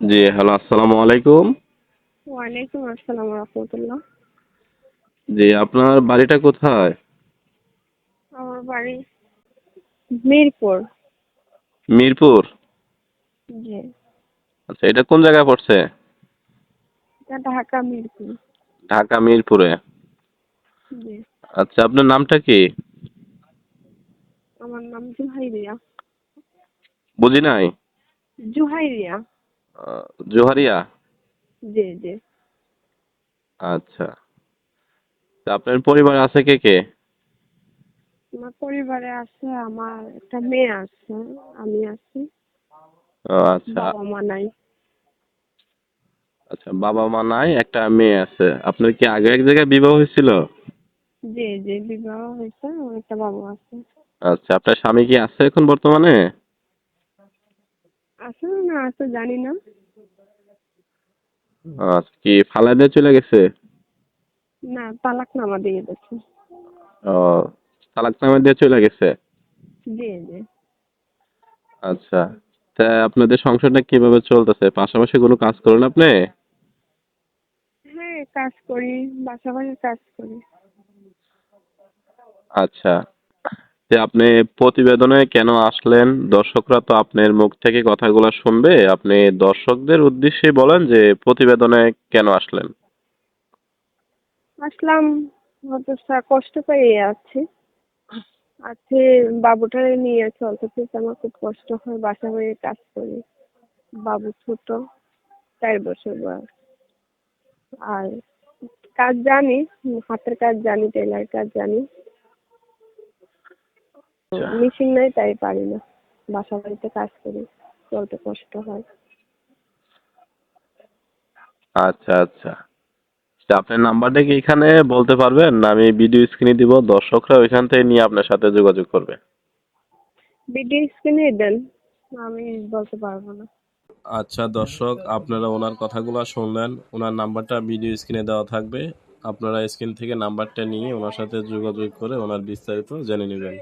জি, hello, আসসালামু আলাইকুম। ওয়ালাইকুম আসসালাম রহমতুল্লাহ। জি, আপনার বাড়িটা কোথায়? আমার বাড়ি মিরপুর। মিরপুর। জি, আচ্ছা, এটা কোন জায়গায় পড়ছে? এটা ঢাকা মিরপুর। ঢাকা মিরপুরে। জি, আচ্ছা, আপনার নামটা কি? আমার নাম জুহাইরিয়া। বুঝি নাই। জুহাইরিয়া। জোহারিয়া। জি জি। আচ্ছা, তা আপনার পরিবার আছে কে কে? আমার পরিবারে আছে, আমার একটা মেয়ে আছে, আমি আছি। ও আচ্ছা। বাবা মা নাই। আচ্ছা, বাবা মা নাই, একটা মেয়ে আছে। আপনার কি আগে এক জায়গায় বিবাহ হয়েছিল? জি জি, বিবাহ হয়েছে, আমার একটা বাবু আছে। আচ্ছা, আপনার স্বামী কি আছে এখন বর্তমানে? আছে না আছে জানি না। আচ্ছা, কি ফালায় দিয়ে চলে গেছে? না, তালাক নামা দিয়ে দিচ্ছে। ও, তালাকনামা দিয়ে চলে গেছে। জি জি। আচ্ছা, তা আপনাদের সংসারটা কিভাবে চলতেছে? পাশাপাশি কোনো কাজ করেন আপনি? হ্যাঁ, কাজ করি, বাসা বাড়ির কাজ করি। আচ্ছা, যে আপনি প্রতিবেদনে কেন আসলেন? দর্শকরা তো আপনার মুখ থেকে কথাগুলো শুনবে। আপনি দর্শকদের উদ্দেশ্যে বলেন যে প্রতিবেদনে কেন আসলেন? আসলাম, হয়তো কষ্ট পেয়ে আছি। আছে, বাবুটারে নিয়ে চলতে ফিরতে আমার খুব কষ্ট হয়, বাসা বাড়ির কাজ করি। বাবু ছোট, 4 বছর বয়স। আর কাজ জানি, হাতের কাজ জানি, টেলার কাজ জানি। আচ্ছা, মেশিন নাই তাই পারি না। বাসা বাড়িতে কাজ করি, চলতে কষ্ট হয়। আচ্ছা, আচ্ছা। তা আপনার নাম্বারটা কি এখানে বলতে পারবেন? না আমি ভিডিও স্ক্রিনে দিব, দর্শকরা ওইখান থেকে নিয়ে আপনার সাথে যোগাযোগ করবে। ভিডিও স্ক্রিনে দেন, আমি বলতে পারবো না। আচ্ছা দর্শক, আপনারা ওনার কথাগুলো শুনলেন। ওনার নাম্বারটা ভিডিও স্ক্রিনে দেওয়া থাকবে। আপনারা স্ক্রিন থেকে নাম্বারটা নিয়ে ওনার সাথে যোগাযোগ করে ওনার বিস্তারিত জেনে নেবেন।